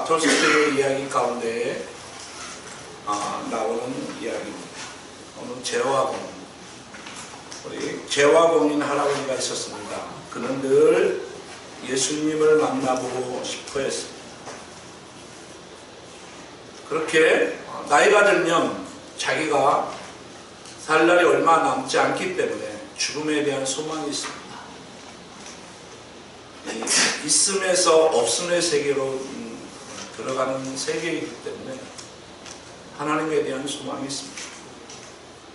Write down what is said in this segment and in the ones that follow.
톨스토이의 이야기 가운데 나오는 이야기입니다. 오늘 우리 재화공인 할아버지가 있었습니다. 그는 늘 예수님을 만나보고 싶어 했습니다. 그렇게 나이가 들면 자기가 살 날이 얼마 남지 않기 때문에 죽음에 대한 소망이 있습니다. 있음에서 없음의 세계로 들어가는 세계이기 때문에 하나님에 대한 소망이 있습니다.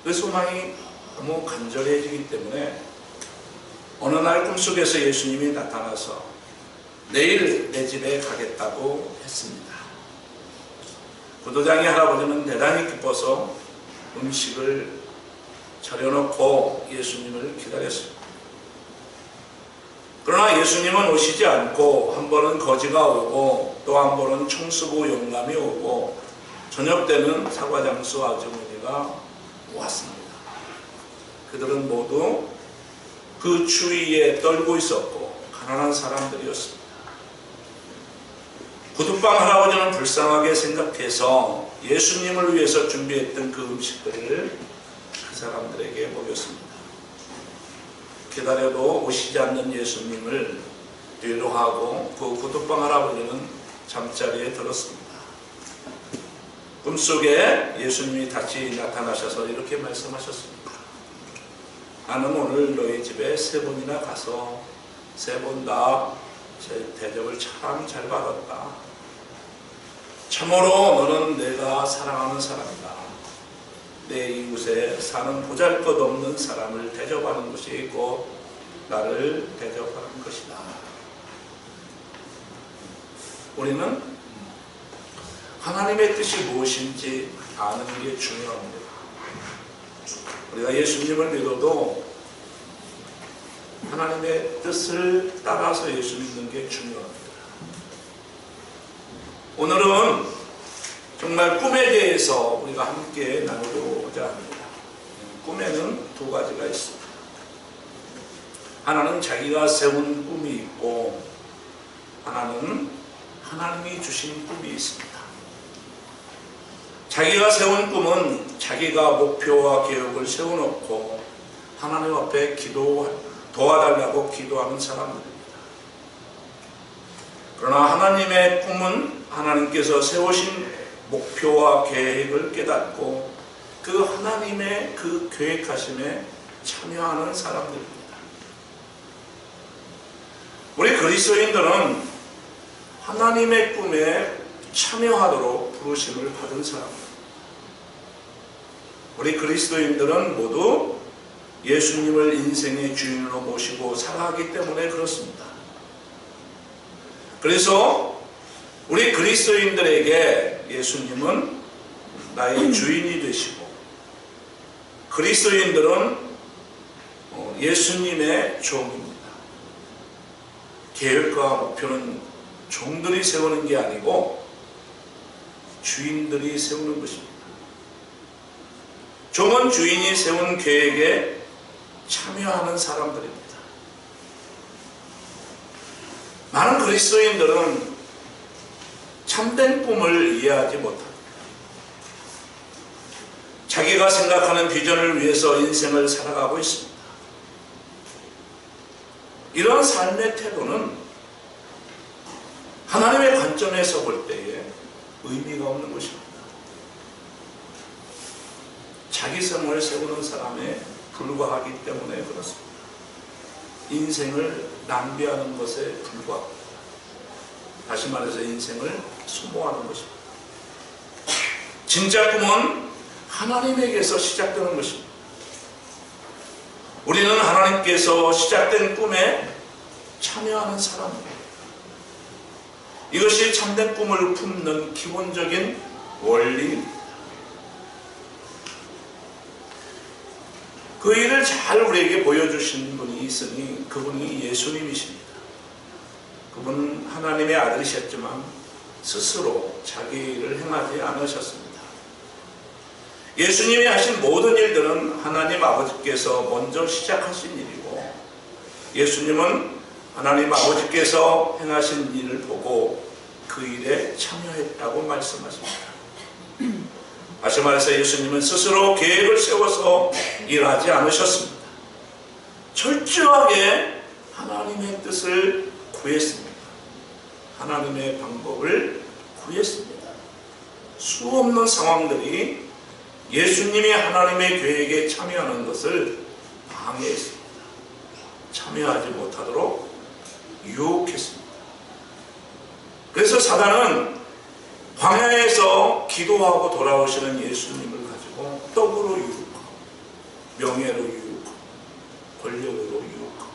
그 소망이 너무 간절해지기 때문에 어느 날 꿈속에서 예수님이 나타나서 내일 내 집에 가겠다고 했습니다. 구도장의 할아버지는 대단히 기뻐서 음식을 차려놓고 예수님을 기다렸습니다. 그러나 예수님은 오시지 않고 한 번은 거지가 오고 또 한 번은 총수고 영감이 오고 저녁 때는 사과장수 아주머니가 왔습니다. 그들은 모두 그 추위에 떨고 있었고 가난한 사람들이었습니다. 구두방 할아버지는 불쌍하게 생각해서 예수님을 위해서 준비했던 그 음식들을 그 사람들에게 먹였습니다. 기다려도 오시지 않는 예수님을 위로하고 그 구두방 할아버지는 잠자리에 들었습니다. 꿈속에 예수님이 다시 나타나셔서 이렇게 말씀하셨습니다. 나는 오늘 너희 집에 3번이나 가서 3번 다 대접을 참 잘 받았다. 참으로 너는 내가 사랑하는 사람이다. 내 이웃에 사는 보잘것없는 사람을 대접하는 것이 곧 나를 대접하는 것이다. 우리는 하나님의 뜻이 무엇인지 아는 게 중요합니다. 우리가 예수님을 믿어도 하나님의 뜻을 따라서 예수 믿는 게 중요합니다. 오늘은 정말 꿈에 대해서 우리가 함께 나누고자 합니다. 꿈에는 2가지가 있습니다. 하나는 자기가 세운 꿈이 있고 하나는 하나님이 주신 꿈이 있습니다. 자기가 세운 꿈은 자기가 목표와 계획을 세워놓고 하나님 앞에 도와달라고 기도하는 사람들입니다. 그러나 하나님의 꿈은 하나님께서 세우신 목표와 계획을 깨닫고 그 하나님의 그 계획하심에 참여하는 사람들입니다. 우리 그리스도인들은 하나님의 꿈에 참여하도록 부르심을 받은 사람입니다. 우리 그리스도인들은 모두 예수님을 인생의 주인으로 모시고 살아가기 때문에 그렇습니다. 그래서 우리 그리스도인들에게 예수님은 나의 주인이 되시고 그리스도인들은 예수님의 종입니다. 계획과 목표는 종들이 세우는 게 아니고 주인들이 세우는 것입니다. 종은 주인이 세운 계획에 참여하는 사람들입니다. 많은 그리스도인들은 참된 꿈을 이해하지 못합니다. 자기가 생각하는 비전을 위해서 인생을 살아가고 있습니다. 이러한 삶의 태도는 하나님의 관점에서 볼 때에 의미가 없는 것입니다. 자기 생을 세우는 사람에 불과하기 때문에 그렇습니다. 인생을 낭비하는 것에 불과합니다. 다시 말해서 인생을 소모하는 것입니다. 진짜 꿈은 하나님에게서 시작되는 것입니다. 우리는 하나님께서 시작된 꿈에 참여하는 사람입니다. 이것이 참된 꿈을 품는 기본적인 원리입니다. 그 일을 잘 우리에게 보여주신 분이 있으니 그분이 예수님이십니다. 그분은 하나님의 아들이셨지만 스스로 자기 일을 행하지 않으셨습니다. 예수님이 하신 모든 일들은 하나님 아버지께서 먼저 시작하신 일이고 예수님은 하나님 아버지께서 행하신 일을 보고 그 일에 참여했다고 말씀하십니다. 다시 말해서 예수님은 스스로 계획을 세워서 일하지 않으셨습니다. 철저하게 하나님의 뜻을 구했습니다. 하나님의 방법을 구했습니다. 수없는 상황들이 예수님이 하나님의 계획에 참여하는 것을 방해했습니다. 참여하지 못하도록 유혹했습니다. 그래서 사단은 광야에서 기도하고 돌아오시는 예수님을 가지고 떡으로 유혹하고 명예로 유혹하고 권력으로 유혹하고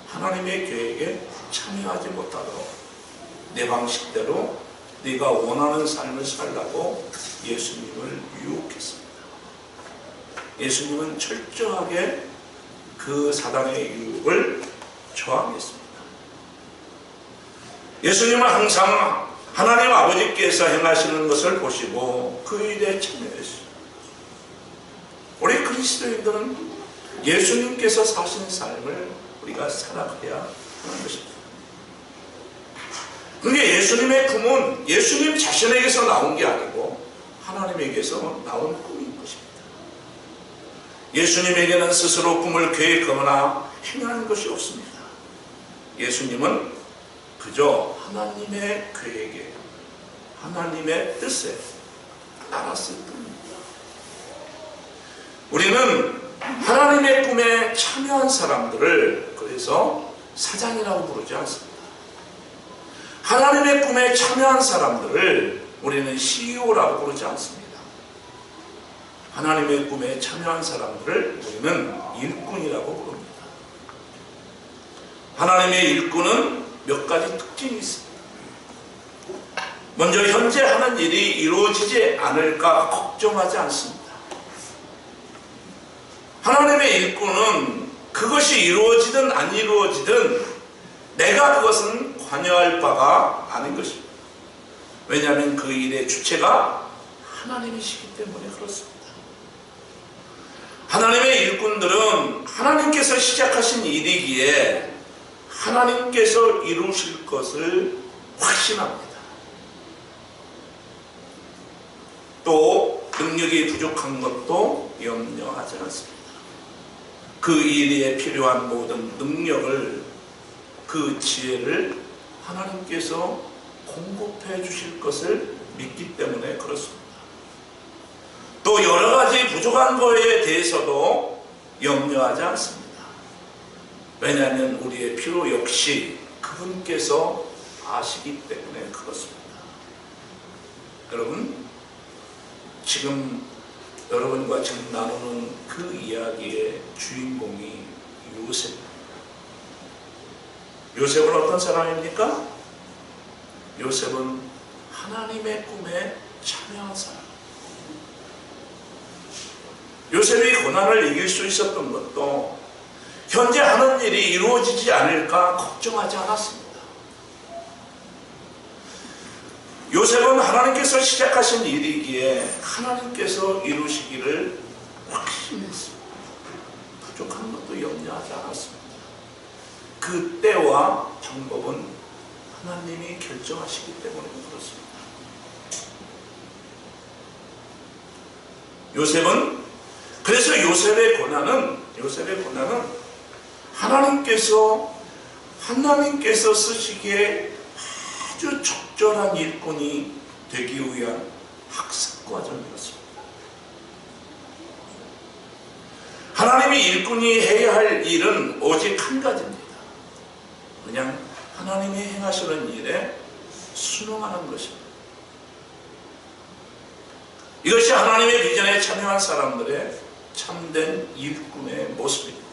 하나님의 계획에 참여하지 못하도록 내 방식대로 네가 원하는 삶을 살라고 예수님을 유혹했습니다. 예수님은 철저하게 그 사단의 유혹을 저항했습니다. 예수님은 항상 하나님 아버지께서 행하시는 것을 보시고 그 일에 참여했습니다. 우리 그리스도인들은 예수님께서 사신 삶을 우리가 살아가야 하는 것입니다. 그게 예수님의 꿈은 예수님 자신에게서 나온 게 아니고 하나님에게서 나온 꿈인 것입니다. 예수님에게는 스스로 꿈을 계획하거나 행하는 것이 없습니다. 예수님은 그저 하나님의 계획에 하나님의 뜻에 따랐을 뿐입니다. 우리는 하나님의 꿈에 참여한 사람들을 그래서 사장이라고 부르지 않습니다. 하나님의 꿈에 참여한 사람들을 우리는 CEO라고 부르지 않습니다. 하나님의 꿈에 참여한 사람들을 우리는 일꾼이라고 부릅니다. 하나님의 일꾼은 몇 가지 특징이 있습니다. 먼저 현재 하는 일이 이루어지지 않을까 걱정하지 않습니다. 하나님의 일꾼은 그것이 이루어지든 안 이루어지든 내가 그것은 관여할 바가 아닌 것입니다. 왜냐하면 그 일의 주체가 하나님이시기 때문에 그렇습니다. 하나님의 일꾼들은 하나님께서 시작하신 일이기에 하나님께서 이루실 것을 확신합니다. 또 능력이 부족한 것도 염려하지 않습니다. 그 일에 필요한 모든 능력을 그 지혜를 하나님께서 공급해 주실 것을 믿기 때문에 그렇습니다. 또 여러 가지 부족한 거에 대해서도 염려하지 않습니다. 왜냐하면 우리의 필요 역시 그분께서 아시기 때문에 그렇습니다. 여러분, 지금 여러분과 지금 나누는 그 이야기의 주인공이 요셉입니다. 요셉은 어떤 사람입니까? 요셉은 하나님의 꿈에 참여한 사람. 요셉이 고난을 이길 수 있었던 것도 현재 하는 일이 이루어지지 않을까 걱정하지 않았습니다. 요셉은 하나님께서 시작하신 일이기에 하나님께서 이루시기를 확신했습니다. 부족한 것도 염려하지 않았습니다. 그 때와 방법은 하나님이 결정하시기 때문에 그렇습니다. 그래서 요셉의 고난은 하나님께서 쓰시기에 아주 적절한 일꾼이 되기 위한 학습 과정이었습니다. 하나님이 일꾼이 해야 할 일은 오직 한 가지입니다. 그냥 하나님이 행하시는 일에 순응하는 것입니다. 이것이 하나님의 비전에 참여한 사람들의 참된 일꾼의 모습입니다.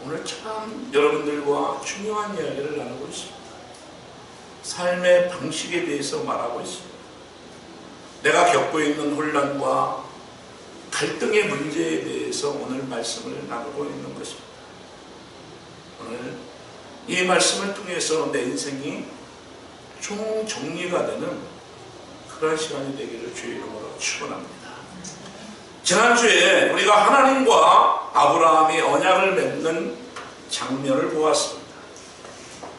오늘 참 여러분들과 중요한 이야기를 나누고 있습니다. 삶의 방식에 대해서 말하고 있습니다. 내가 겪고 있는 혼란과 갈등의 문제에 대해서 오늘 말씀을 나누고 있는 것입니다. 오늘 이 말씀을 통해서 내 인생이 총정리가 되는 그런 시간이 되기를 주의 이름으로 축원합니다. 지난주에 우리가 하나님과 아브라함이 언약을 맺는 장면을 보았습니다.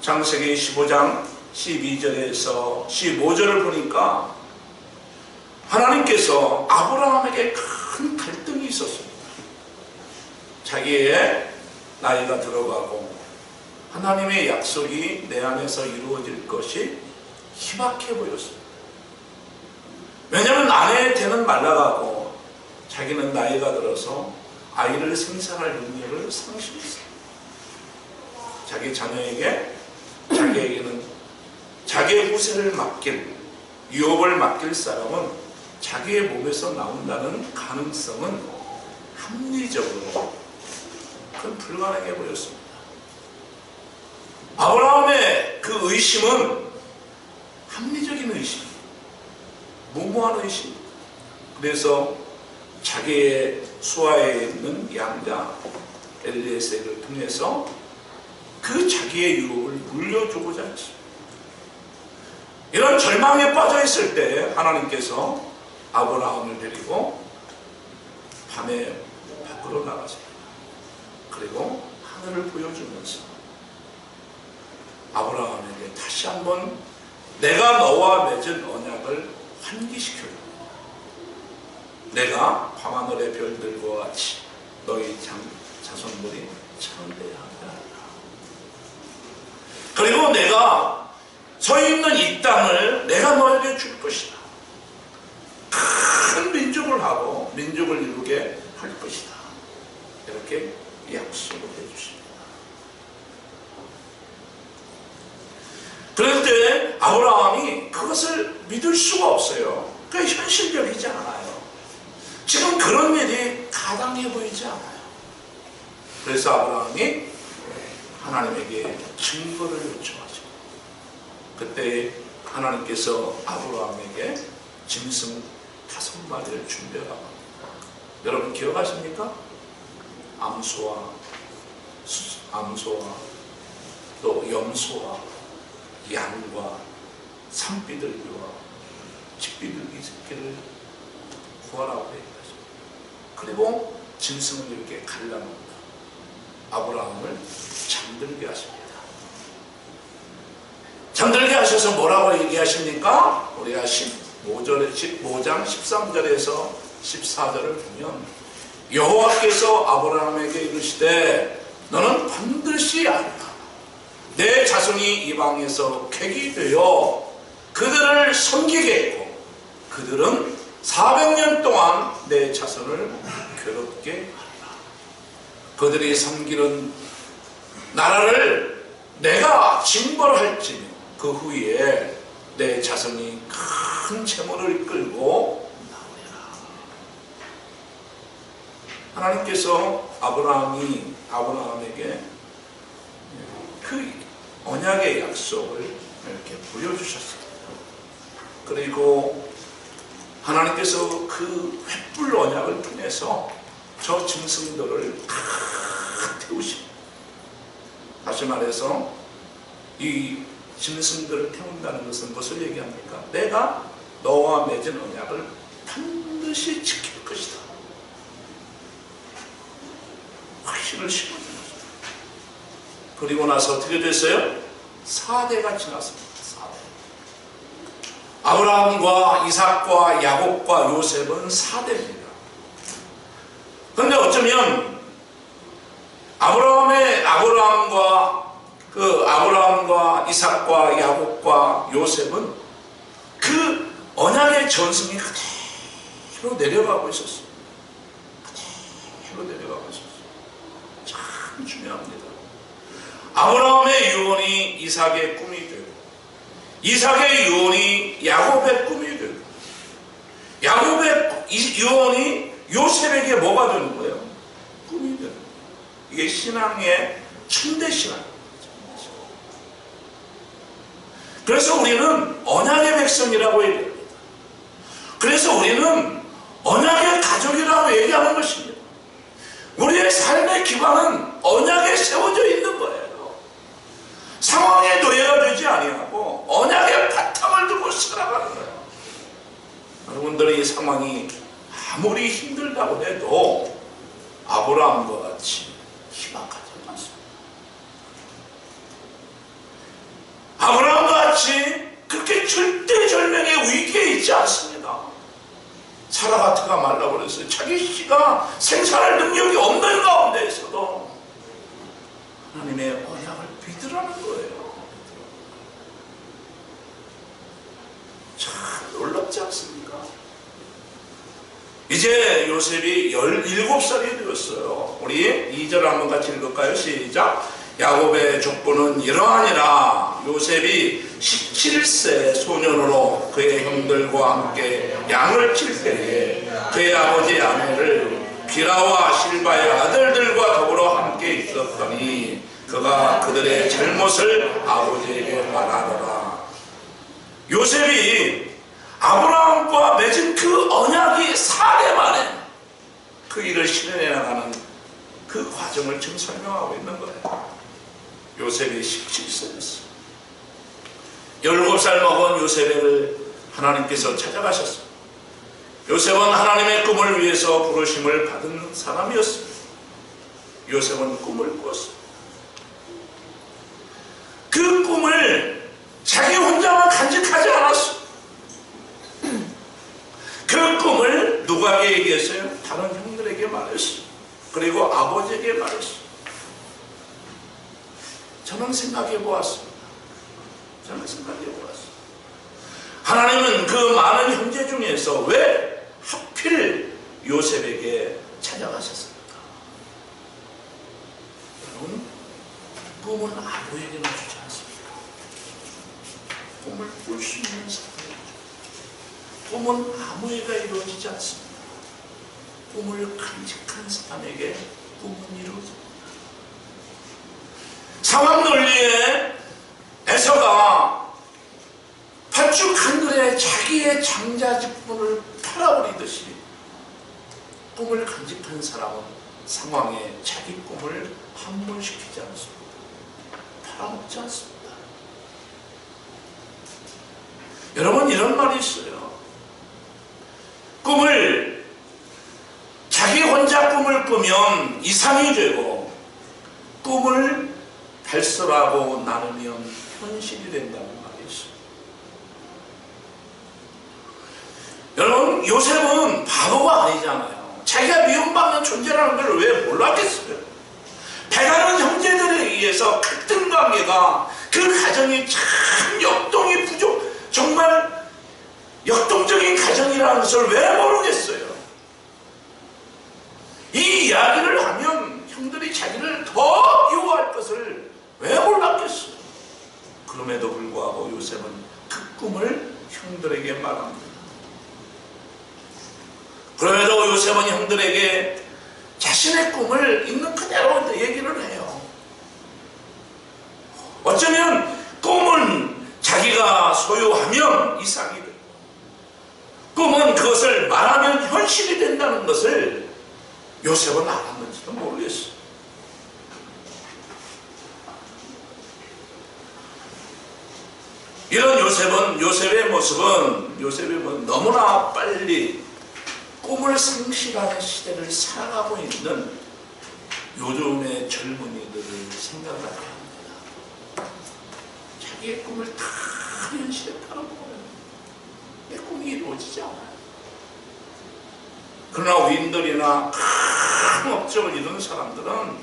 창세기 15장 12절에서 15절을 보니까 하나님께서 아브라함에게 큰 갈등이 있었습니다. 자기의 나이가 들어가고 하나님의 약속이 내 안에서 이루어질 것이 희박해 보였습니다. 왜냐하면 아내의 태는 말라가고 자기는 나이가 들어서 아이를 생산할 능력을 상실했어요. 자기 자녀에게 자기에게는 자기의 후세를 맡길, 유업을 맡길 사람은 자기의 몸에서 나온다는 가능성은 합리적으로 그건 불가능해 보였습니다. 아브라함의 그 의심은 합리적인 의심, 무모한 의심. 그래서 자기의 수하에 있는 양자 엘리에셀을 통해서 그 자기의 유업을 물려주고자 했습니다. 이런 절망에 빠져 있을 때 하나님께서 아브라함을 데리고 밤에 밖으로 나가십니다. 그리고 하늘을 보여주면서 아브라함에게 다시 한번 내가 너와 맺은 언약을 환기시켜요. 내가 밤하늘의 별들과 같이 너희 자손들이 창대하리라. 그리고 내가 서 있는 이 땅을 내가 너에게 줄 것이다. 큰 민족을 하고 민족을 이루게 할 것이다. 이렇게 약속을 해주십니다. 그럴 때 아브라함이 그것을 믿을 수가 없어요. 그게 현실적이지 않아요. 지금 그런 일이 가당해 보이지 않아요. 그래서 아브라함이 하나님에게 증거를 요청하죠. 그때 하나님께서 아브라함에게 짐승 5마리를 준비하라고 합니다. 여러분 기억하십니까? 암소와 또 염소와 양과 산비둘기와 집비둘기 새끼를 구하라고 얘기하죠. 그리고 짐승을 이렇게 갈라놓는다. 아브라함을 잠들게 하십니다. 잠들게 하셔서 뭐라고 얘기하십니까? 우리가 15장 13절에서 14절을 보면 여호와께서 아브라함에게 이르시되 너는 반드시 알라. 내 자손이 이방에서 객이 되어 그들을 섬기겠고 그들은 400년 동안 내 자손을 괴롭게 하리라. 그들이 섬기는 나라를 내가 징벌할지며 그 후에 내 자손이 큰 재물을 끌고 나오리라. 하나님께서 아브라함에게 그 언약의 약속을 이렇게 보여주셨습니다. 그리고 하나님께서 그 횃불 언약을 통해서 저 짐승들을 다 태우십니다. 다시 말해서 이 짐승들을 태운다는 것은 무엇을 얘기합니까? 내가 너와 맺은 언약을 반드시 지킬 것이다. 확신을 심어주는 것입니다. 그리고 나서 어떻게 됐어요? 4대가 지났습니다. 4대. 아브라함과 이삭과 야곱과 요셉은 4대입니다. 그런데 어쩌면 아브라함과 이삭과 야곱과 요셉은 그 언약의 전승이 그대로 내려가고 있었어요. 그대로 내려가고 있었어요. 참 중요합니다. 아브라함의 유언이 이삭의 꿈이 되고 이삭의 유언이 야곱의 꿈이 되고 야곱의 유언이 요셉에게 뭐가 되는 거예요? 꿈이 되는 거예요. 이게 신앙의 춘대신앙입니다. 그래서 우리는 언약의 백성이라고 얘기합니다. 그래서 우리는 언약의 가족이라고 얘기하는 것입니다. 우리의 삶의 기반은 언약에 세워져 있는 거예요. 상황의 노예가 되지 아니하고 언약의 바탕을 두고 살아가는 거예요. 여러분들의 이 상황이 아무리 힘들다고 해도 아브라함과 같이 희박하지 않습니다. 쉽지 않습니다. 사라가트가 말라버렸어요. 자기 씨가 생산할 능력이 없는 가운데에서도 하나님의 언약을 믿으라는 거예요. 참 놀랍지 않습니까? 이제 요셉이 17살이 되었어요. 우리 2절 한번 같이 읽을까요? 시작. 야곱의 족보는 이러하니라. 요셉이 17세 소년으로 그의 형들과 함께 양을 칠 때에 그의 아버지 아내를 비라와 실바의 아들들과 더불어 함께 있었더니 그가 그들의 잘못을 아버지에게 말하더라. 요셉이 아브라함과 맺은 그 언약이 4대 만에 그 일을 실현해 나가는 그 과정을 지금 설명하고 있는 거예요. 요셉이 17세였어요. 17살 먹은 요셉을 하나님께서 찾아가셨어요. 요셉은 하나님의 꿈을 위해서 부르심을 받은 사람이었습니다. 요셉은 꿈을 꾸었어요. 그 꿈을 자기 혼자만 간직하지 않았어요. 그 꿈을 누구에게 얘기했어요? 다른 형들에게 말했어요. 그리고 아버지에게 말했어요. 저는 생각해 보았습니다. 하나님은 그 많은 형제 중에서 왜 하필 요셉에게 찾아가셨습니까? 여러분, 꿈은 아무에게나 주지 않습니다. 꿈을 꿀 수 있는 사람이죠. 꿈은 아무에게 이루어지지 않습니다. 꿈을 간직한 사람에게 꿈은 이루어집니다. 상황 논리에 에서가 팥죽 한 그릇에 자기의 장자직분을 팔아버리듯이 꿈을 간직한 사람은 상황에 자기 꿈을 함몰시키지 않습니다. 팔아먹지 않습니다. 여러분, 이런 말이 있어요. 꿈을 자기 혼자 꿈을 꾸면 이상이 되고 꿈을 달서라고 나누면 현실이 된다는 말이 있어요. 여러분, 요셉은 바보가 아니잖아요. 자기가 미움받는 존재라는 걸 왜 몰랐겠어요? 배가는 형제들에 의해서 갈등 관계가 그 가정이 참 역동이 정말 역동적인 가정이라는 것을 왜 모르겠어요? 이 이야기를 하면 형들이 자기를 더 미워할 것을 왜 몰랐겠어요? 그럼에도 불구하고 요셉은 그 꿈을 형들에게 말합니다. 그럼에도 요셉은 형들에게 자신의 꿈을 있는 그대로 얘기를 해요. 어쩌면 꿈은 자기가 소유하면 이상이 되고 꿈은 그것을 말하면 현실이 된다는 것을 요셉은 알았는지도 모르겠어요. 이런 요셉의 모습은 너무나 빨리 꿈을 상실하는 시대를 살아가고 있는 요즘의 젊은이들을 생각나게 합니다. 자기의 꿈을 다 현실에 팔아먹어요. 내 꿈이 이루어지지 않아요. 그러나 윈들이나 큰 업적을 이룬 사람들은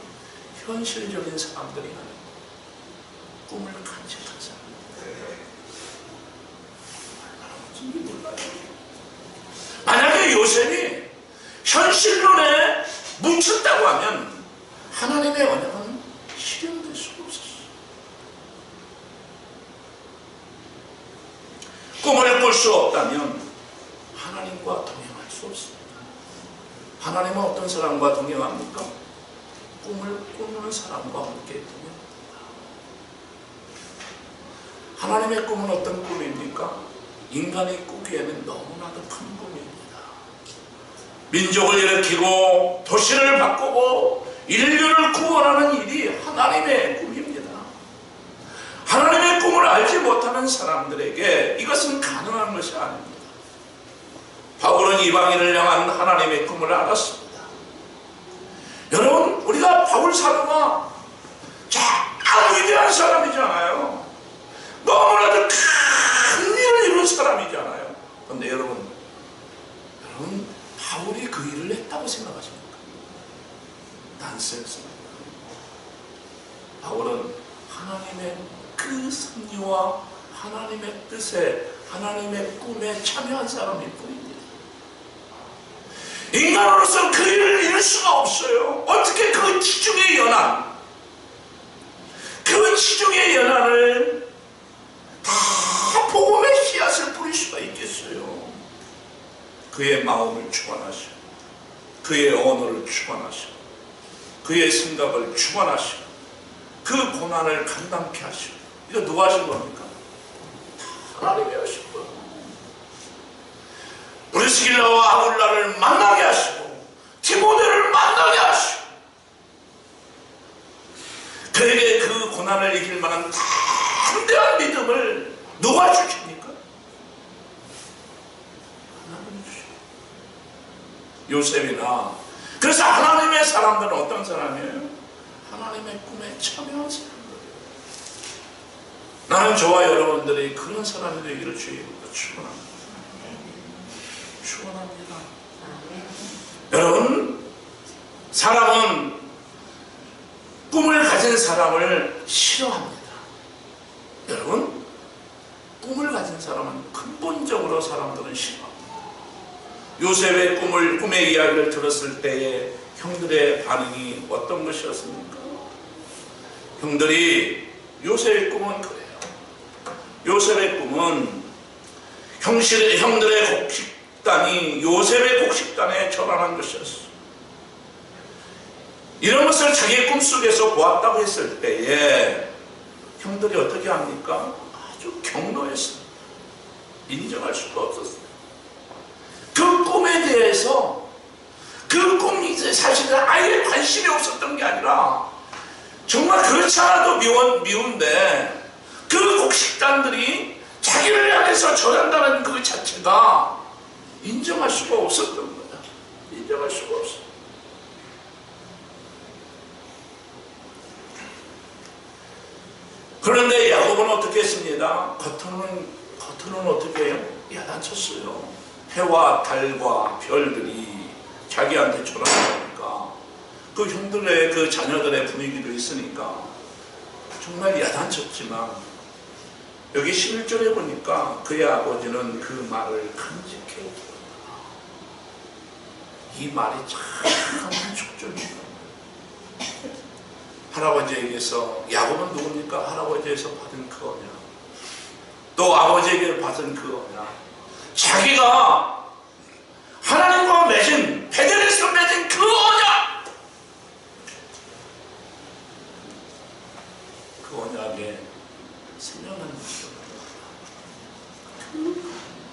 현실적인 사람들이 아니고 꿈을 간직한 사람들. 얼마나 무슨지 몰라요. 만약에 요셉이 현실론에 뭉쳤다고 하면 하나님의 언약은 실현될 수가 없었어요. 꿈을 꿀 수 없다면 하나님과 동행할 수 없습니다. 하나님은 어떤 사람과 동행합니까? 꿈을 꾸는 사람과 함께 동행합니다. 하나님의 꿈은 어떤 꿈입니까? 인간이 꾸기에는 너무나도 큰 꿈입니다. 민족을 일으키고 도시를 바꾸고 인류를 구원하는 일이 하나님의 꿈입니다. 하나님의 꿈을 알지 못하는 사람들에게 이것은 가능한 것이 아닙니다. 바울은 이방인을 향한 하나님의 꿈을 알았습니다. 여러분, 우리가 바울 사도가 참 위대한 사람이잖아요. 너무나도 큰 일을 이룬 사람이잖아요. 그런데 여러분, 쓰였습니다. 바울은 하나님의 그 섭리와 하나님의 뜻에, 하나님의 꿈에 참여한 사람일 뿐입니다. 인간으로서 그 일을 이룰 수가 없어요. 어떻게 그 지중해 연안, 그 지중해 연안을 다 복음의 씨앗을 뿌릴 수가 있겠어요. 그의 마음을 주관하시고, 그의 언어를 주관하시고, 그의 생각을 주관하시고, 그 고난을 감당케 하시고. 이거 누가 하신 겁니까? 하나님이 하신 거예요. 브리스길라와 아굴라를 만나게 하시고, 디모데를 만나게 하시고, 그에게 그 고난을 이길 만한 담대한 믿음을 누가 주십니까? 하나님이 주십니다. 요셉이나. 그래서 하나님의 사람들은 어떤 사람이에요? 하나님의 꿈에 참여한 사람들이에요. 나는 저와 여러분들이 그런 사람이 되기를 주의 이름으로 축원합니다. 축원합니다. 여러분, 사람은 꿈을 가진 사람을 싫어합니다. 여러분, 꿈을 가진 사람은 근본적으로 사람들은 싫어합니다. 요셉의 꿈의 이야기를 들었을 때에 형들의 반응이 어떤 것이었습니까? 형들이, 요셉의 꿈은 그래요. 요셉의 꿈은 형들의 곡식단이 요셉의 곡식단에 전환한 것이었어요. 이런 것을 자기의 꿈속에서 보았다고 했을 때에 형들이 어떻게 합니까? 아주 경로했어요. 인정할 수가 없었어요. 그 꿈에 대해서, 그 꿈이 사실은 아예 관심이 없었던 게 아니라, 정말 그렇지 않아도 미운데 그 곡식단들이 자기를 향해서 전한다는 그 자체가 인정할 수가 없었던 거야. 인정할 수가 없어. 그런데 야곱은 어떻게 했습니다? 겉으로는 어떻게 해요? 야단쳤어요. 해와 달과 별들이 자기한테 전화하니까, 그 형들의 그 자녀들의 분위기도 있으니까 정말 야단쳤지만, 여기 11절에 보니까 그의 아버지는 그 말을 간직해 오더라. 이 말이 참 축적이에요. 할아버지에게서, 야곱은 누굽니까? 할아버지에서 받은 그 언약, 또 아버지에게 받은 그 언약, 자기가 하나님과 맺은, 베델에서 맺은 그 언약, 그 언약에 생명하는 것이죠.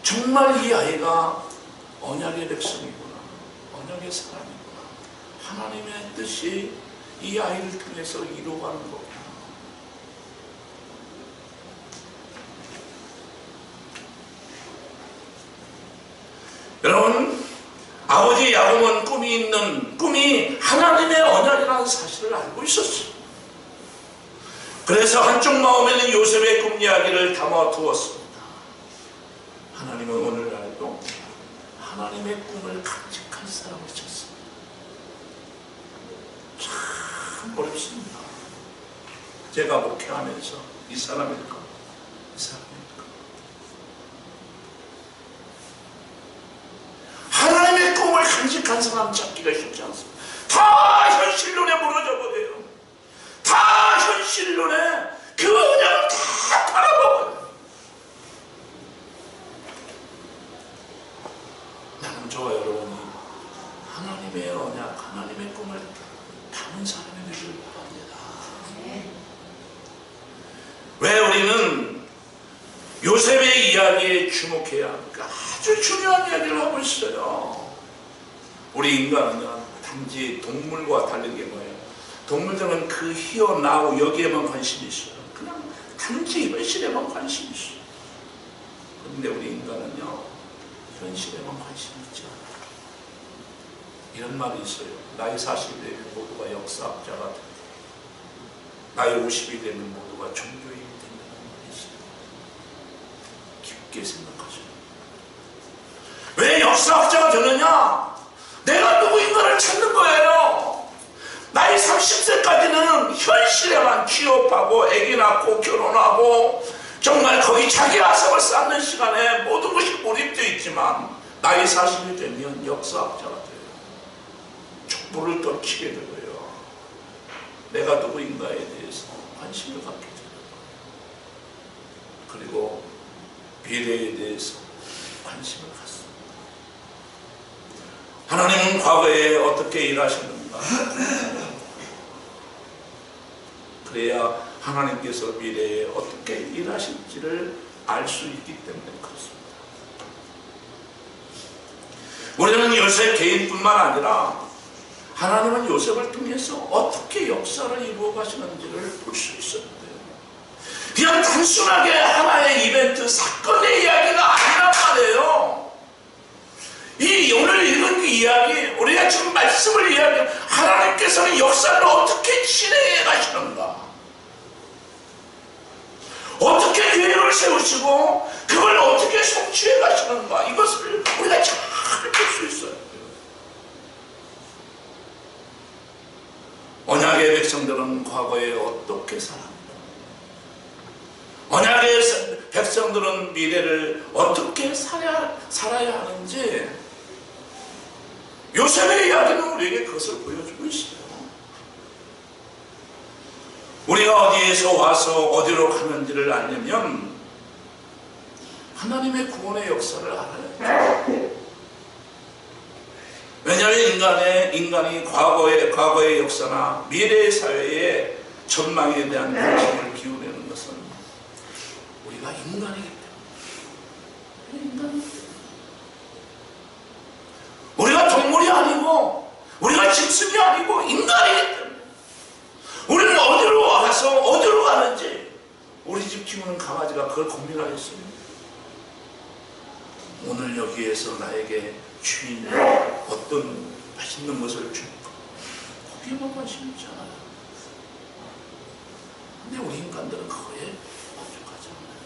정말 이 아이가 언약의 백성이구나, 언약의 사람이구나, 하나님의 뜻이 이 아이를 통해서 이루어가는 거구나. 여러분, 아버지 야곱은 꿈이 하나님의 언약이라는 사실을 알고 있었어요. 그래서 한쪽 마음에는 요셉의 꿈 이야기를 담아두었습니다. 하나님은 오늘날도 하나님의 꿈을 간직한 사람을 찾습니다. 참 어렵습니다. 제가 목회하면서 이 사람일까? 이 사람일까? 하나님의 꿈을 간직한 사람 찾기가 쉽지 않습니다. 다 현실론에 무너져 버려요. 다 현실론에 그 언약을 다 팔아먹어요. 나는 저와 여러분이 하나님의 언약, 하나님의 꿈을 담은 사람이 되길 바랍니다. 왜 우리는 요셉의 이야기에 주목해야 합니까? 아주 중요한 이야기를 하고 있어요. 우리 인간은 단지 동물과 다른 게 뭐예요? 동물들은 그 히어 나우 여기에만 관심이 있어요. 그냥 단지 현실에만 관심이 있어요. 그런데 우리 인간은요, 현실에만 관심이 있지 않아요. 이런 말이 있어요. 나이 40이 되면 모두가 역사학자가 된다. 나이 50이 되면 모두가 종교인이 된다는 말이 있어요. 깊게 생각하세요. 왜 역사학자가 되느냐? 내가 누구인가를 찾는 거예요. 나이 나이 30세까지는 현실에만 취업하고 아기 낳고 결혼하고 정말 거기 자기 아성을 쌓는 시간에 모든 것이 몰입되어 있지만 나이 40이 되면 역사학자가 돼요. 촛불을 떨치게 되고요. 내가 누구인가에 대해서 관심을 갖게 돼요. 그리고 미래에 대해서 관심을 갖습니다. 하나님은 과거에 어떻게 일하셨는가? 그래야 하나님께서 미래에 어떻게 일하실지를 알 수 있기 때문에 그렇습니다. 우리는 요셉 개인뿐만 아니라 하나님은 요셉을 통해서 어떻게 역사를 이루어 가시는지를 볼 수 있었는데요. 그냥 단순하게 하나의 이벤트, 사건의 이야기가 아니란 말이에요. 이 오늘 읽은 그 이야기, 우리가 지금 말씀을 이야기하면 하나님께서는 역사를 어떻게 진행해 가시는가, 어떻게 계획을 세우시고 그걸 어떻게 성취해 가시는가, 이것을 우리가 잘 볼 수 있어요. 언약의 백성들은 과거에 어떻게 살았는가, 언약의 백성들은 미래를 어떻게 살아야 하는지 요셉의 이야기는 우리에게 그것을 보여주고 있어요. 우리가 어디에서 와서 어디로 가는지를 알려면 하나님의 구원의 역사를 알아야 돼요. 왜냐하면 인간이 과거의 역사나 미래의 사회의 전망에 대한 관심을 기울이는 것은 우리가 인간이기 때문에. 우리가 동물이 아니고 우리가 짐승이 아니고 인간이기 때문에 우리는 어디로 와서 어디로 가는지 우리 집 키우는 강아지가 그걸 고민하겠습니다. 오늘 여기에서 나에게 주인이 어떤 맛있는 것을 줄까? 거기에만 관심이 있잖아요. 근데 우리 인간들은 그거에 만족하지 않아요.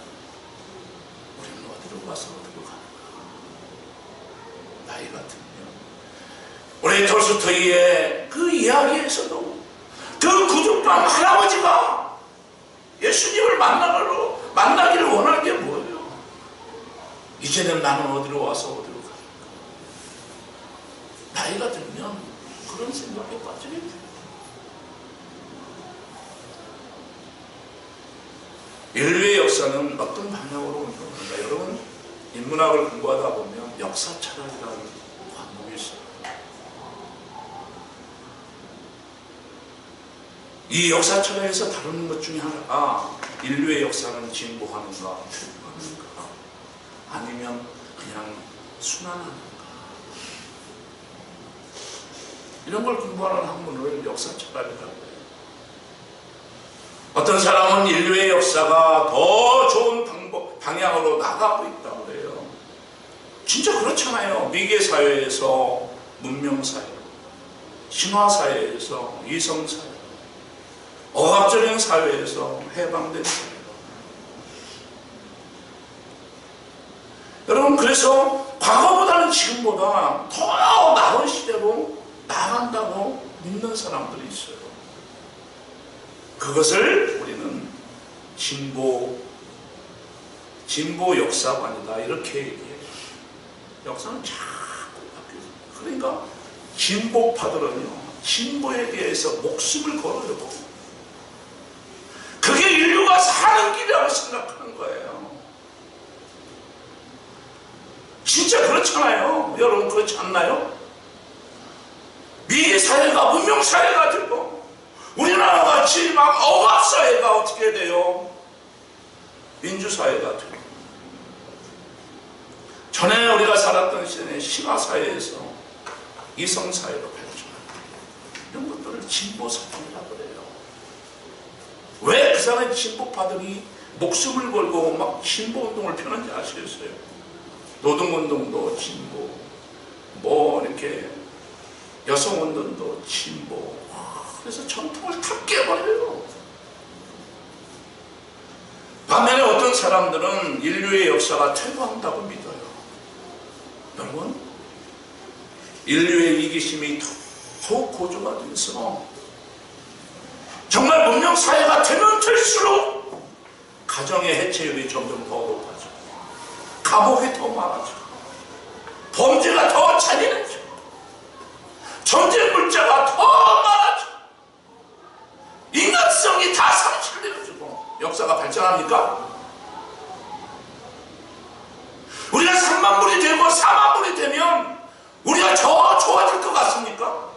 우리는 어디로 가서 어디로 가는가? 나이가 들면 우리 톨스토이의 그 이야기에서도 그 구두방 할아버지가 예수님을 만나기를 원할 게 뭐예요? 이제는 나는 어디로 와서 어디로 가는가? 나이가 들면 그런 생각에 빠지게 돼요. 인류의 역사는 어떤 방향으로 운동하는가? 여러분, 인문학을 공부하다 보면 역사 철학이라는 과목이 있어요. 이 역사 철학에서 다루는 것 중에 하나가 인류의 역사는 진보하는가, 퇴보하는가, 아니면 그냥 순환하는가, 이런 걸 공부하는 학문을 역사 철학이라고 해요. 어떤 사람은 인류의 역사가 더 좋은 방향으로 나가고 있다고 해요. 진짜 그렇잖아요. 미개 사회에서 문명 사회, 신화 사회에서 이성 사회, 억압적인 사회에서 해방된 사회. 여러분, 그래서 과거보다는 지금보다 더 나은 시대로 나간다고 믿는 사람들이 있어요. 그것을 우리는 진보 역사관이다, 이렇게 얘기해요. 역사는 자꾸 바뀌어요. 그러니까 진보파들은요, 진보에 대해서 목숨을 걸어요. 그게 인류가 사는 길이라고 생각하는 거예요. 진짜 그렇잖아요. 여러분, 그렇지 않나요? 미개 사회가 문명 사회가 되고 우리나라 같이 막 억압 사회가 어떻게 돼요? 민주 사회가 되고, 전에 우리가 살았던 시대의 신화 사회에서 이성 사회로 발전합니다. 이런 것들을 진보 사건이라고 그래요. 왜 그 사람의 진보파들이 목숨을 걸고 막 진보 운동을 펴는지 아시겠어요? 노동운동도 진보, 뭐 이렇게 여성운동도 진보. 그래서 전통을 다 깨버려요. 반면에 어떤 사람들은 인류의 역사가 퇴보한다고 믿어요. 여러분, 인류의 이기심이 더욱 고조가 돼서 사회가 되면 될수록 가정의 해체율이 점점 더 높아져. 감옥이 더 많아져. 범죄가 더 잔인해져. 전쟁 물자가 더 많아져. 인간성이 다 상실되어지고 역사가 발전합니까? 우리가 3만 불이 되고 4만 불이 되면 우리가 더 좋아질 것 같습니까?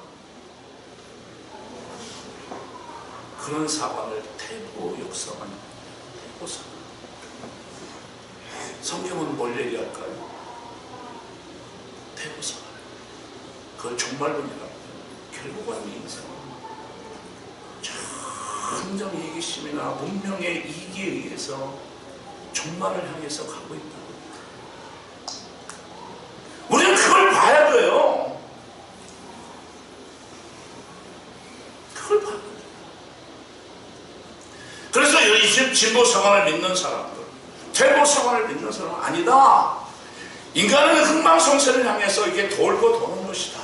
그런 사관을 태보 역사관, 태보 사관. 성경은 뭘 얘기할까요? 태보 사관. 그걸 종말론이라고 해요. 결국은 인생. 점점 이기심이나 문명의 이기에 의해서 종말을 향해서 가고 있다. 우리는 그걸 봐야 돼요. 그걸 봐야 돼요. 그래서 이 진보사관을 믿는 사람들, 퇴보사관을 믿는 사람은 아니다. 인간은 흥망성쇠를 향해서 이게 돌고 도는 것이다.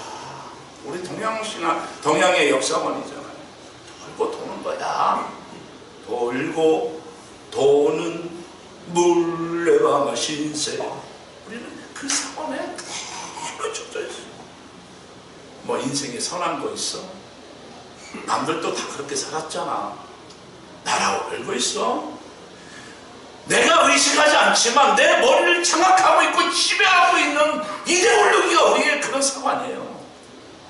우리 동양신화, 동양의 역사관이잖아요. 돌고 도는 거야. 돌고 도는 물레방아 신세. 우리는 그 사관에 젖어 있어. 뭐 인생에 선한 거 있어? 남들도 다 그렇게 살았잖아. 나라고 알고 있어? 내가 의식하지 않지만 내 머리를 장악하고 있고 지배하고 있는 이데올로기가 우리의 그런 사관이에요.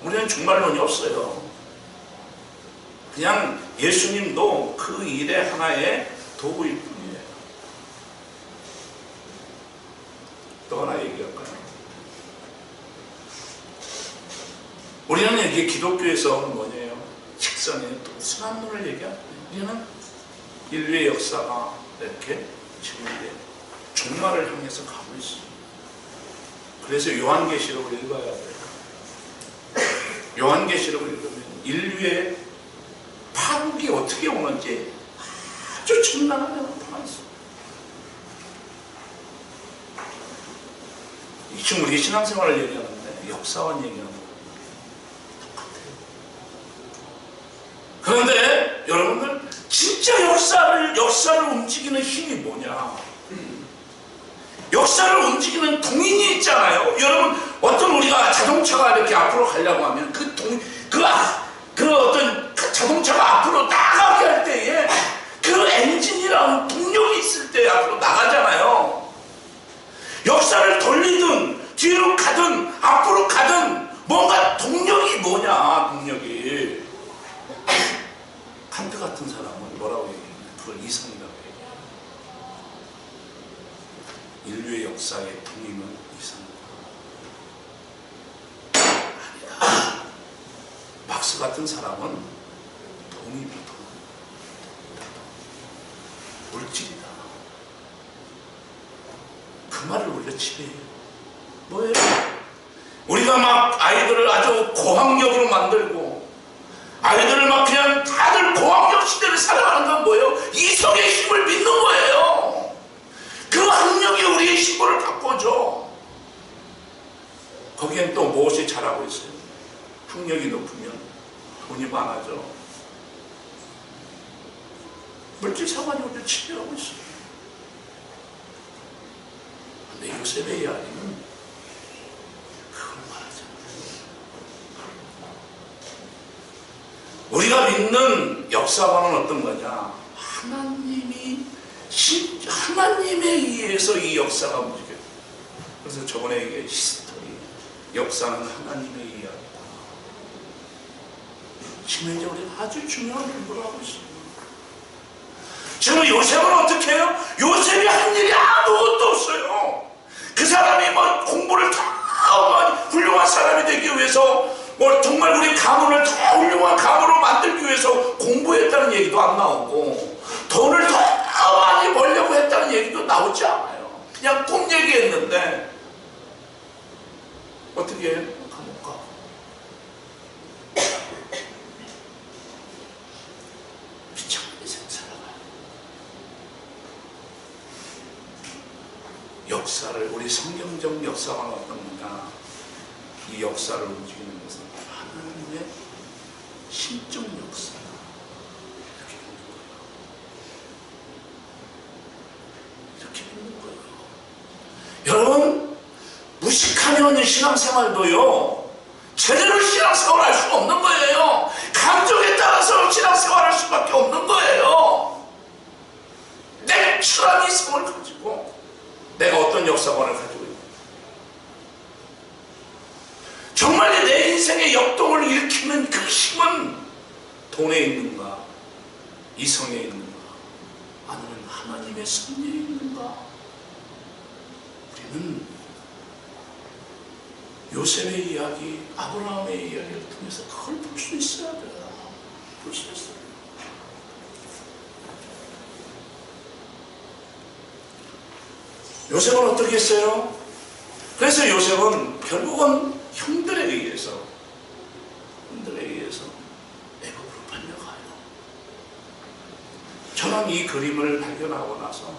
우리는 종말론이 없어요. 그냥 예수님도 그 일의 하나의 도구일 뿐이에요. 또 하나 얘기할까요? 우리는 이게 기독교에서 뭐냐요? 직선에 또 순환론을 얘기하고 우리는 인류의 역사가 이렇게 지금 이제 종말을 향해서 가고 있어요. 그래서 요한계시록을 읽어야 돼요. 요한계시록을 읽으면 인류의 파국이 어떻게 오는지 아주 적나라하게 나타나 있어요. 지금 우리 신앙생활을 얘기하는데 역사관 얘기하는 거 똑같아요. 그런데 여러분들 진짜 역사를 움직이는 힘이 뭐냐? 역사를 움직이는 동인이 있잖아요. 여러분, 어떤 우리가 자동차가 이렇게 앞으로 가려고 하면 그 어떤 자동차가 앞으로 나가게 할 때에 그 엔진이라는 동력이 있을 때 앞으로 나가잖아요. 역사를 돌리든 뒤로 가든 앞으로 가든 뭔가 동력이 뭐냐, 동력이. 칸트 같은 사람은 뭐라고 얘기해요? 그걸 이성이라고 얘기해요. 인류의 역사의 동임은 이성이다. 아니다. 막스 같은 사람은 동임이다. 물질이다. 그 말을 우리가 지배해요. 뭐예요? 우리가 막 아이들을 아주 고학력으로 만들고 아이들을 막 그냥 다들 고학력 시대를 살아가는 건 뭐예요? 이성의 힘을 믿는 거예요. 그 학력이 우리의 신분을 바꿔줘. 거기엔 또 무엇이 잘하고 있어요? 학력이 높으면 돈이 많아져. 물질사관이 우리를 지배하고 있어요. 근데 요셉의 이야기는 그걸 말하잖아요. 우리가 믿는 역사관은 어떤 거냐? 하나님에 의해서 이 역사가 움직여요. 그래서 저번에 얘기한 히스토리, 역사는 하나님의 이야기다. 지금 이제 우리가 아주 중요한 공부를 하고 있어요. 지금 요셉은 어떻게 해요? 요셉이 한 일이 아무것도 없어요. 그 사람이 뭐 공부를 더 훌륭한 사람이 되기 위해서 뭐 정말 우리 가문을 더 훌륭한 가문으로 만들기 위해서 공부했다는 얘기도 안 나오고 돈을 더 많이 벌려고 했다는 얘기도 나오지 않아요. 그냥 꿈 얘기했는데 어떻게 해요? 감옥 가고 비참한 인생 살아가요. 역사를 우리 성경적 역사가 어떤 거냐? 이 역사를 움직이는 것은 하나님의 신적 역사. 이렇게 되는 거예요. 신앙생활도요, 제대로 신앙생활 할 수가 없는 거예요. 감정에 따라서 신앙생활 할 수밖에 없는 거예요. 냉철한 이성을 가지고 내가 어떤 역사관을 가지고 있는, 정말 내 인생의 역동을 일으키는 그 힘은 돈에 있는가, 이성에 있는가, 아니면 하나님의 섭리에 있는가? 우리는 요셉의 이야기, 아브라함의 이야기를 통해서 그걸 볼 수 있어야 돼요. 볼 수 있어요. 요셉은 어떻게 했어요? 그래서 요셉은 결국은 형들에 의해서 애굽으로 팔려가요. 저는 이 그림을 발견하고 나서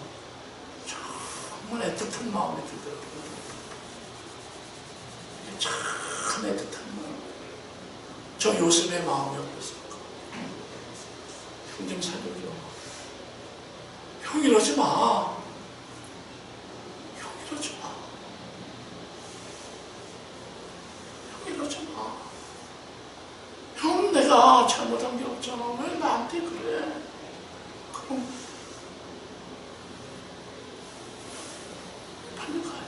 정말 애틋한 마음이 들더라고요. 참 애틋한 마음. 저 요셉의 마음이 어땠을까? 형 좀 살려줘. 형 이러지 마. 형 이러지 마. 형 이러지 마. 형 내가 잘못한 게 없잖아. 왜 나한테 그래? 그럼 빨리 가요.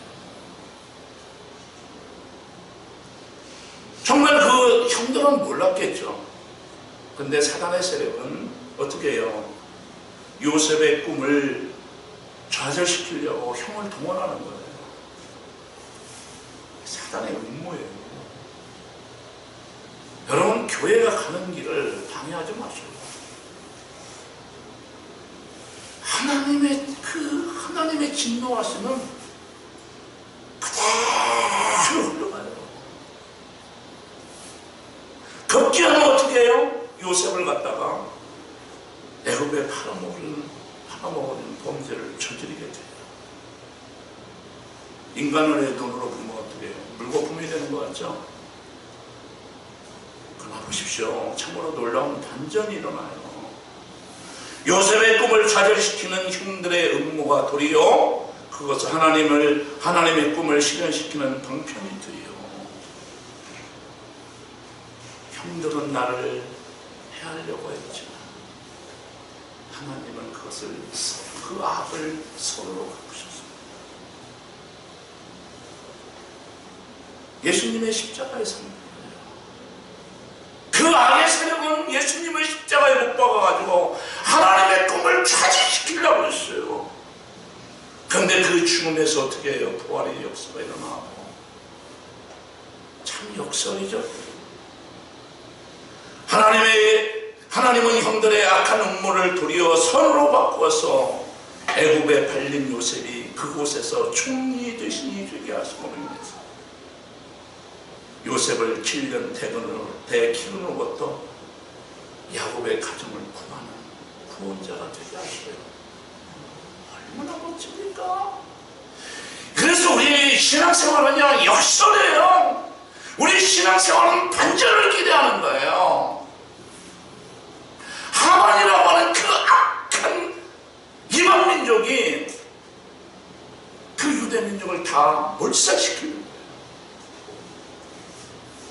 정말 그 형들은 몰랐겠죠. 근데 사단의 세력은 어떻게 해요? 요셉의 꿈을 좌절시키려고 형을 동원하는 거예요. 사단의 음모예요. 여러분, 교회가 가는 길을 방해하지 마시고 하나님의 진노하시는 그대로 흘러가요. 급기야는 어떻게 해요? 요셉을 갖다가 애굽에 팔아먹은 범죄를 저지르게 돼요. 인간의 돈으로 보면 어떻게 해요? 물거품이 되는 거 같죠? 그러나 보십시오. 참으로 놀라운 반전이 일어나요. 요셉의 꿈을 좌절시키는 형들의 음모가 도리어 그것을 하나님의 꿈을 실현시키는 방편이 되요. 형들은 나를 해하려고 했지만 하나님은 그 악을 서로로 갚으셨습니다. 예수님의 십자가의 삶이에요. 그 악의 세력은 예수님을 십자가에 못 박아가지고 하나님의 꿈을 차지시키려고 했어요. 그런데 그 죽음에서 어떻게 해요? 부활의 역사가 일어나고, 참 역설이죠. 하나님은 형들의 악한 음모를 도리어 선으로 바꾸어서 애굽에 팔린 요셉이 그곳에서 총리 대신이 되게 하심으로 인해서 요셉을 7년 대 키우는것도 야곱의 가정을 구하는 구원자가 되게 하셔요. 얼마나 멋집니까? 그래서 우리 신앙생활은요, 역설이에요. 우리 신앙생활은 반전을 기대하는 거예요. 하만이라고 하는 그 악한 이방민족이 그 유대민족을 다 몰살시키는 거예요.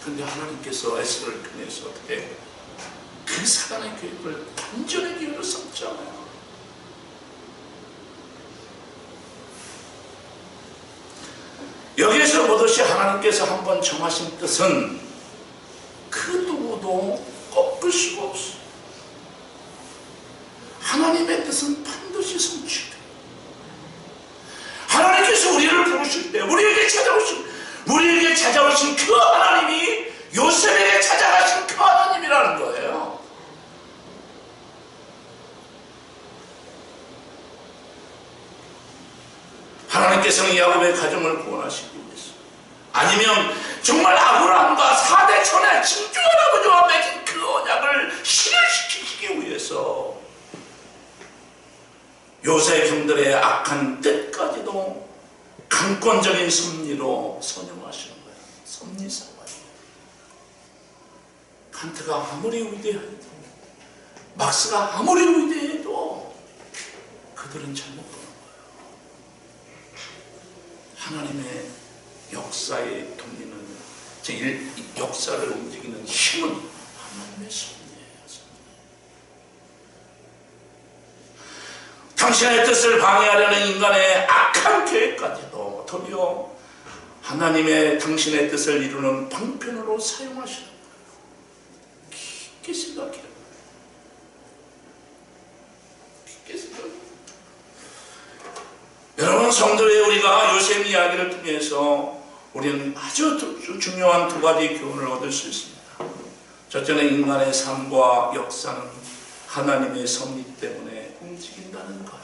그런데 하나님께서 에스더를 통해서 어떻게 그 사단의 계획을 반전의 기회로 삼잖아요. 여기에서 보듯이 하나님께서 한번 정하신 뜻은 그 누구도 꺾을 수가 없어요. 하나님의 뜻은 반드시 성취돼요. 하나님께서 우리를 부르실 때 우리에게 찾아오신 그 하나님이 요셉에게 찾아가신 그 하나님이라는 거예요. 하나님께서는 야곱의 가정을 구원하시기 위해서, 아니면 정말 아브라함과 4대 천의 진주할아버지와 맺은 그 언약을 실현시키기 위해서 요셉 형들의 악한 뜻까지도 강권적인 섭리로 선용하시는 거예요. 섭리사와요. 칸트가 아무리 위대해도, 막스가 아무리 위대해도 그들은 잘못 보는 거예요. 하나님의 역사에 돌리는 역사를 움직이는 힘은 하나님의 섭리예요. 당신의 뜻을 방해하려는 인간의 악한 계획까지도 도리어 하나님의 당신의 뜻을 이루는 방편으로 사용하시는 거예요. 깊게 생각해요. 깊게 생각해요. 여러분, 성도의 우리가 요셉 이야기를 통해서 우리는 아주 중요한 두 가지 교훈을 얻을 수 있습니다. 첫째는 인간의 삶과 역사는 하나님의 섭리 때문에 움직인다는 거예요.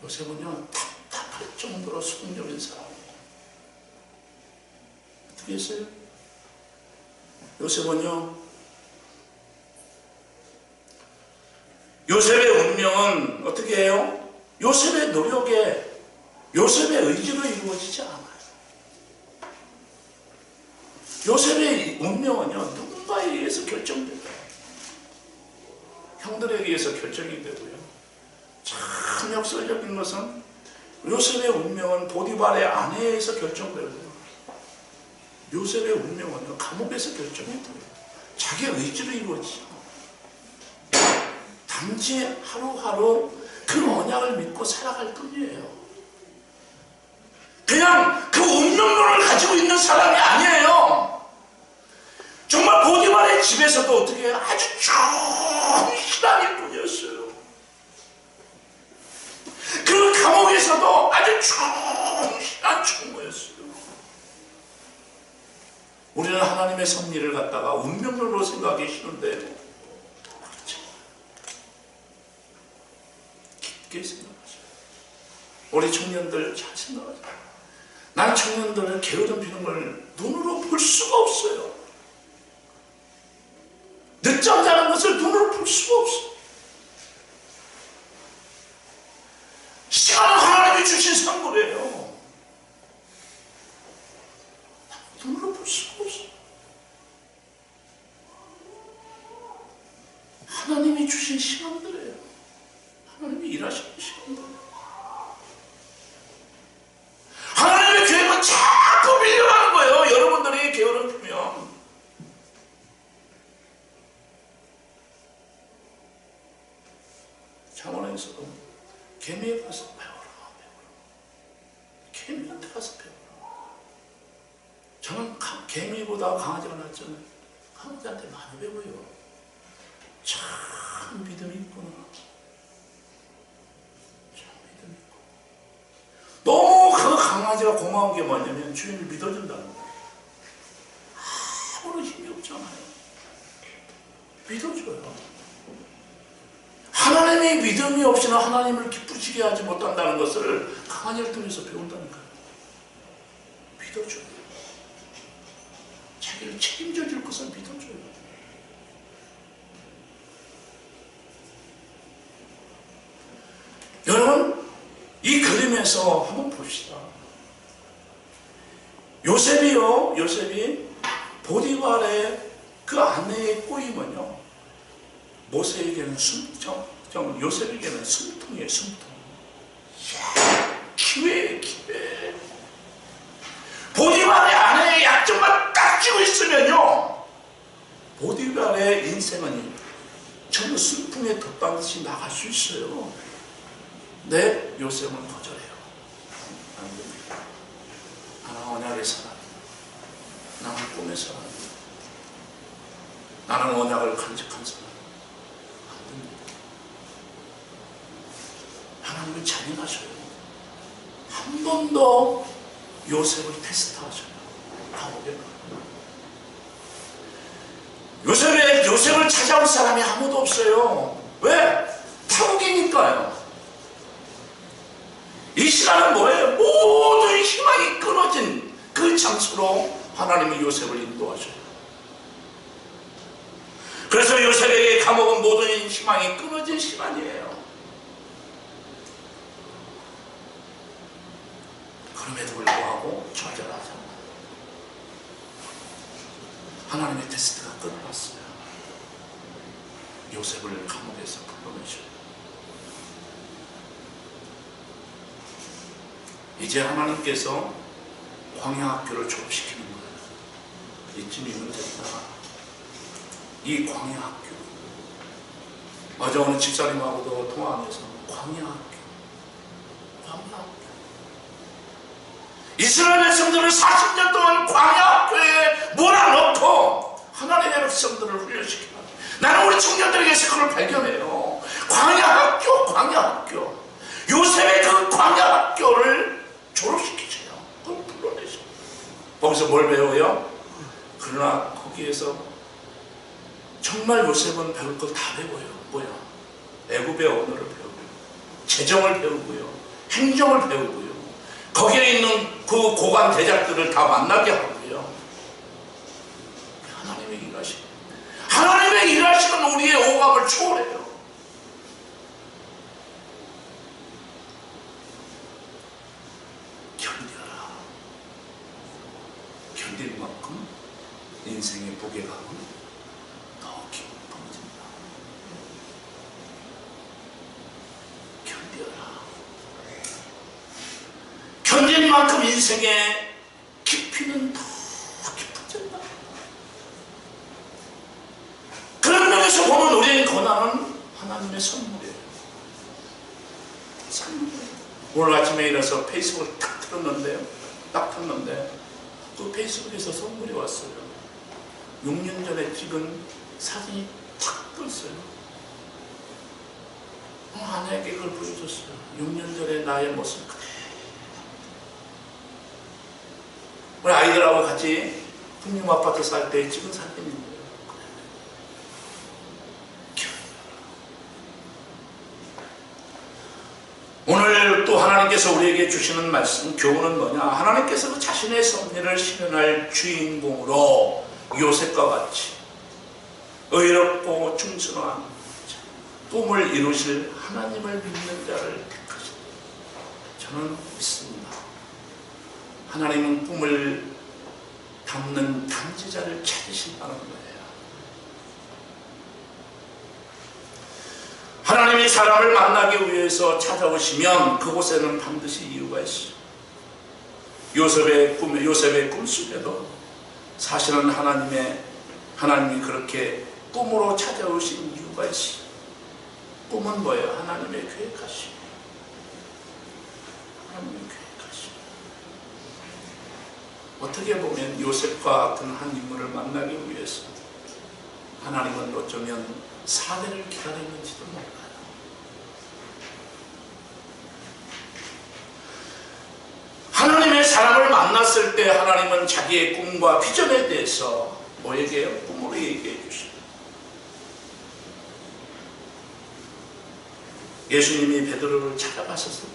요셉은요, 답답할 정도로 소극적인 사람이에요. 어떻게 했어요? 요셉은요, 요셉의 운명은 어떻게 해요? 요셉의 노력에, 요셉의 의지로 이루어지지 않아요. 요셉의 운명은요, 누군가에 의해서 결정돼요. 형들에게 의해서 결정이 되고요. 참 역설적인 것은 요셉의 운명은 보디발의 아내에 의해서 결정되고요. 요셉의 운명은요, 감옥에서 결정이 돼요. 자기의 의지로 이루어지죠. 단지 하루하루 그 언약을 믿고 살아갈 뿐이에요. 그냥 그 운명론을 가지고 있는 사람이 아니에요. 정말 보디발의 집에서도 어떻게 해요? 아주 충실한 일꾼이었어요. 그 감옥에서도 아주 충실한 총무였어요. 우리는 하나님의 섭리를 갖다가 운명론으로 생각하기 쉬운데 그렇죠. 깊게 생각하세요. 우리 청년들 잘 생각하세요. 난 청년들을 게으름 피는 걸 눈으로 볼 수가 없어요. 늦잠 자는 것을 눈으로 볼 수가 없어요. 시간은 하나님이 주신 선물이에요. 눈으로 볼 수가 없어요. 하나님이 주신 시간들이에요. 하나님이 일하시는 시간들이에요. 하나님의 계획은 자꾸 밀려가는 거예요. 여러분들이 게으름 피면. 창원에서도 개미에 가서 배워라. 개미한테 가서 배워라. 저는 개미보다 강아지가 낫잖아요. 강아지한테 많이 배워요. 참 믿음이 있구나. 참 믿음이 있고. 너무 그 강아지가 고마운 게 뭐냐면 주인을 믿어준다는 거예요. 아무런 힘이 없잖아요. 믿어줘요. 하나님의 믿음이 없이는 하나님을 기쁘시게 하지 못한다는 것을 강아지를 통해서 배운다니까요. 믿어줘요. 자기를 책임져 줄 것을 믿어줘요. 여러분, 이 그림에서 한번 봅시다. 요셉이 보디발의 그 아내의 꼬임은요, 모세에게는 요셉에게는 숨통이에요, 숨통. 기회예요, 기회. 보디발의 아내의 약점만 딱 쥐고 있으면요, 보디발의 인생은 전부 숨통에 덮단듯이 나갈 수 있어요. 네, 요셉은 거절해요. 안 됩니다. 나는 언약의 사람, 나는 꿈의 사람, 나는 언약을 간직한 사람. 안 됩니다. 하나님을 찬양하셔요. 한 번 더 요셉을 테스트하셔요. 감옥에 요셉을 찾아올 사람이 아무도 없어요. 왜? 타국이니까요. 이 시간은 뭐예요? 모든 희망이 끊어진 그 장소로 하나님이 요셉을 인도하셔요. 그래서 요셉에게 감옥은 모든 희망이 끊어진 시간이에요. 그럼에도 불구하고 좌절하잖아요. 하나님의 테스트가 끝났어요. 요셉을 감옥에서 불러내셔요. 이제 하나님께서 광야학교를 졸업시키는 거예요. 이쯤이면 됐다. 이 광야학교. 어제 오늘 집사님하고도 통화하면서 광야학교. 이스라엘 백성들을 40년 동안 광야학교에 몰아넣고 하나님의 백성들을 훈련시키는, 나는 우리 청년들에게서 그걸 발견해요. 광야학교. 요셉의 그 광야학교를 졸업시키세요. 그걸 불러내세요. 거기서 뭘 배워요? 그러나 거기에서 정말 요셉은 배울 걸 다 배워요. 뭐야? 애굽의 언어를 배우고요, 재정을 배우고요, 행정을 배우고요, 거기에 있는 그 고관 대작들을 다 만나게 하고요. 하나님의 일하시는 우리의 오감을 초월해요. 견뎌라. 견딜 만큼 인생의 무게감은 더 깊어진다. 견뎌라. 견딜 만큼 인생의 깊이는 더 깊어진다. 그런 면에서 보면 우리의 고난은 하나님의 선물이에요. 선물이에요. 오늘 아침에 일어나서 페이스북을 딱 틀었는데 그 페이스북에서 선물이 왔어요. 6년 전에 찍은 사진이 탁 떴어요. 아내에게 그걸 보여줬어요. 6년 전에 나의 모습 그대로. 우리 아이들하고 같이 풍림 아파트 살 때 찍은 사진입니다. 오늘 또 하나님께서 우리에게 주시는 말씀, 교훈은 뭐냐? 하나님께서 그 자신의 섭리를 실현할 주인공으로 요셉과 같이 의롭고 충성한 꿈을 이루실 하나님을 믿는 자를 택하셨다. 저는 믿습니다. 하나님은 꿈을 담는 담지자를 찾으신다는 거예요. 하나님이 사람을 만나기 위해서 찾아오시면 그곳에는 반드시 이유가 있어요. 요셉의 꿈 속에도 사실은 하나님이 그렇게 꿈으로 찾아오신 이유가 있어요. 꿈은 뭐예요? 하나님의 계획하심. 하나님의 계획하심. 어떻게 보면 요셉과 같은 한 인물을 만나기 위해서 하나님은 어쩌면 4대를 기다렸는지도 몰라요. 하나님의 사람을 만났을 때 하나님은 자기의 꿈과 비전에 대해서 뭐 얘기해요? 꿈으로 얘기해 주시죠. 예수님이 베드로를 찾아가셨을 때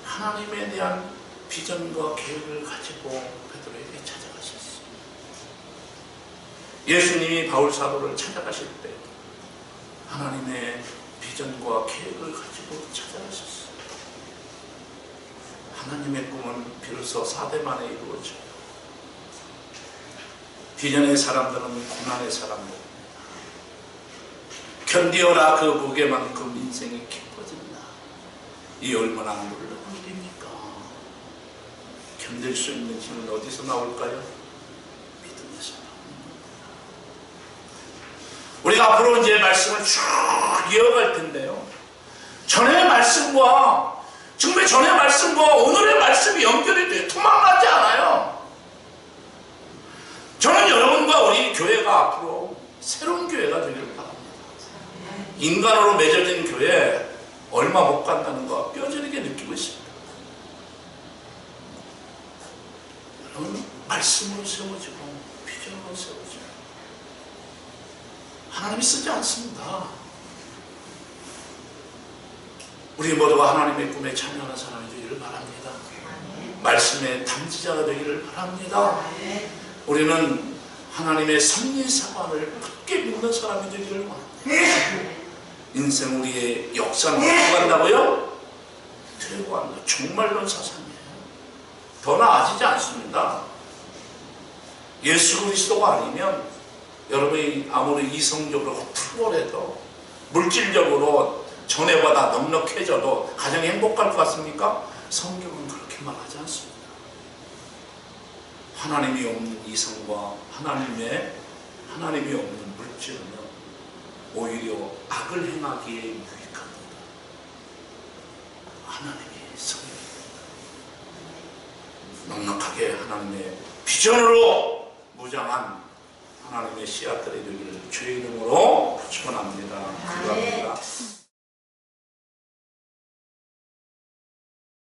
하나님에 대한 비전과 계획을 가지고 베드로에게 찾아가셨어요. 예수님이 바울 사도를 찾아가실 때 하나님의 비전과 계획을 가지고 찾아가셨어요. 하나님의 꿈은 비로소 4대 만에 이루어져요. 비전의 사람들은 고난의 사람들. 견디어라 그 무게만큼 인생이 깊어진다. 이 얼마나 놀라운 일입니까? 견딜 수 있는 힘은 어디서 나올까요? 믿음에서 나옵니다. 우리가 앞으로 이제 말씀을 쭉 이어갈 텐데요. 전의 말씀과 정말 전의 말씀과 오늘의 말씀이 연결이 돼 도망가지 않아요. 저는 여러분과 우리 교회가 앞으로 새로운 교회가 되기를 바랍니다. 인간으로 맺어진 교회 얼마 못 간다는 거 뼈저리게 느끼고 있습니다. 여러분 말씀으로 세워지고 비전으로 세워지고 하나님이 쓰지 않습니다. 우리 모두가 하나님의 꿈에 참여하는 사람이 되기를 바랍니다. 말씀의 담지자가 되기를 바랍니다. 우리는 하나님의 섭리사관을 굳게 믿는 사람이 되기를 바랍니다. 인생 우리의 역사는 어떻게 간다고요? 되고 간다. 종말론 사상이에요. 더 나아지지 않습니다. 예수 그리스도가 아니면 여러분이 아무리 이성적으로 탁월해도 물질적으로 전에보다 넉넉해져도 가장 행복할 것 같습니까? 성경은 그렇게 그렇게 말하지 않습니다. 하나님이 없는 이성과 하나님이 없는 물질은 오히려 악을 행하기에 유익합니다. 하나님의 성령입니다. 넉넉하게 하나님의 비전으로 무장한 하나님의 씨앗들이 되기를 주의 이름으로 축원합니다. 기도합니다.